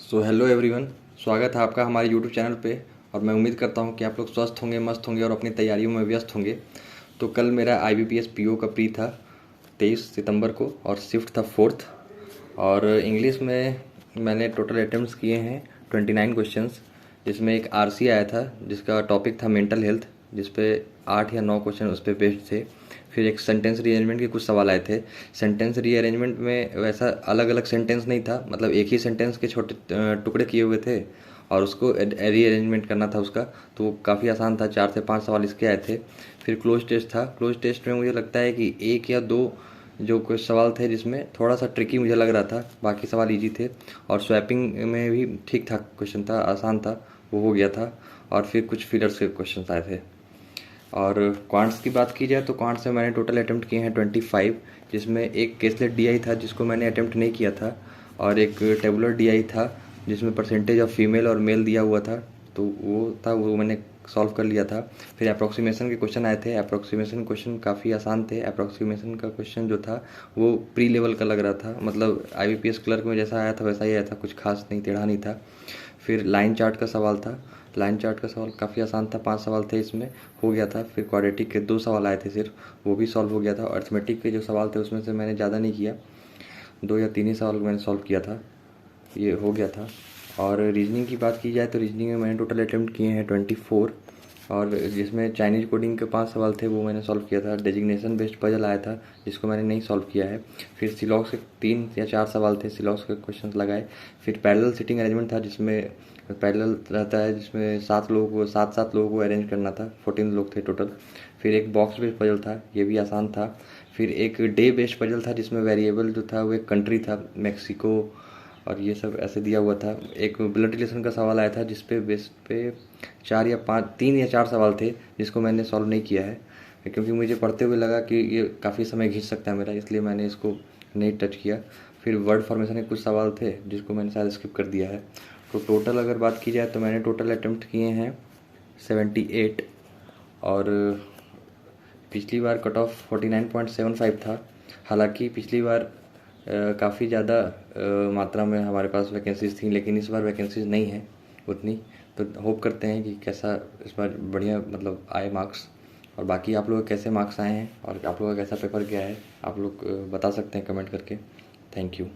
So hello everyone, स्वागत है आपका हमारे यूट्यूब चैनल पे। और मैं उम्मीद करता हूँ कि आप लोग स्वस्थ होंगे, मस्त होंगे और अपनी तैयारियों में व्यस्त होंगे। तो कल मेरा IBPS PO का प्री था 23 सितंबर को और शिफ्ट था 4th। और इंग्लिश में मैंने टोटल अटेम्प्ट्स किए हैं 29 क्वेश्चंस, जिसमें एक RC आया था जिसका टॉपिक था मेंटल हेल्थ, जिस पे 8 या 9 क्वेश्चन उस पर बेस्ड थे। फिर एक सेंटेंस रीअरेंजमेंट के कुछ सवाल आए थे। सेंटेंस रीअरेंजमेंट में वैसा अलग अलग सेंटेंस नहीं था, मतलब एक ही सेंटेंस के छोटे टुकड़े किए हुए थे और उसको रीअरेंजमेंट करना था उसका। तो वो काफ़ी आसान था, 4 से 5 सवाल इसके आए थे। फिर क्लोज टेस्ट था। क्लोज टेस्ट में मुझे लगता है कि 1 या 2 जो कुछ सवाल थे जिसमें थोड़ा सा ट्रिकी मुझे लग रहा था, बाकी सवाल इजी थे। और स्वैपिंग में भी ठीक ठाक क्वेश्चन था, आसान था, वो हो गया था। और फिर कुछ फिलर्स के क्वेश्चन आए थे। और क्वांट्स की बात की जाए तो क्वांट्स में मैंने टोटल अटेम्प्ट किए हैं 25, जिसमें एक केसलेट DI था जिसको मैंने अटेम्प्ट नहीं किया था, और एक टेबुलर DI था जिसमें परसेंटेज ऑफ फीमेल और मेल दिया हुआ था, तो वो मैंने सॉल्व कर लिया था। फिर अप्रॉक्सीमेशन के क्वेश्चन आए थे। अप्रॉक्सीमेशन क्वेश्चन काफ़ी आसान थे। अप्रॉक्सीमेशन का क्वेश्चन जो था वो प्री लेवल का लग रहा था, मतलब IBPS क्लर्क में जैसा आया था वैसा ही आया था, कुछ खास नहीं, टेढ़ा नहीं था। फिर लाइन चार्ट का सवाल था। लाइन चार्ट का सवाल काफ़ी आसान था, 5 सवाल थे इसमें, हो गया था। फिर क्वाड्रेटिक के 2 सवाल आए थे सिर्फ, वो भी सॉल्व हो गया था। अर्थमेटिक के जो सवाल थे उसमें से मैंने ज़्यादा नहीं किया, 2 या 3 ही सवाल मैंने सॉल्व किया था, ये हो गया था। और रीजनिंग की बात की जाए तो रीजनिंग में मैंने टोटल अटेम्प्ट किए हैं 24, और जिसमें चाइनीज़ कोडिंग के 5 सवाल थे वो मैंने सॉल्व किया था। डेजिग्नेशन बेस्ड पजल आया था जिसको मैंने नहीं सॉल्व किया है। फिर सिलॉक्स के 3 या 4 सवाल थे, सिलॉक्स के क्वेश्चन लगाए। फिर पैरेलल सीटिंग अरेंजमेंट था, जिसमें पैरेलल रहता है जिसमें 7 लोगों को अरेंज करना था, 14 लोग थे टोटल। फिर एक बॉक्स बेस्ड पजल था, ये भी आसान था। फिर एक डे बेस्ड पजल था जिसमें वेरिएबल जो था वो एक कंट्री था, मैक्सिको, और ये सब ऐसे दिया हुआ था। एक ब्लड रिलेशन का सवाल आया था जिस पे बेस पे 3 या 4 सवाल थे जिसको मैंने सॉल्व नहीं किया है, क्योंकि मुझे पढ़ते हुए लगा कि ये काफ़ी समय खींच सकता है मेरा, इसलिए मैंने इसको नहीं टच किया। फिर वर्ड फॉर्मेशन के कुछ सवाल थे जिसको मैंने शायद स्किप कर दिया है। तो टोटल अगर बात की जाए तो मैंने टोटल अटेम्प्ट किए हैं 78। और पिछली बार कट ऑफ 49.75 था। हालांकि पिछली बार काफ़ी ज़्यादा मात्रा में हमारे पास वैकेंसीज़ थी, लेकिन इस बार वैकेंसीज़ नहीं है उतनी। तो होप करते हैं कि कैसा इस बार बढ़िया मतलब आए मार्क्स। और बाकी आप लोग के कैसे मार्क्स आए हैं और आप लोगों का कैसा पेपर गया है, आप लोग बता सकते हैं कमेंट करके। Thank you.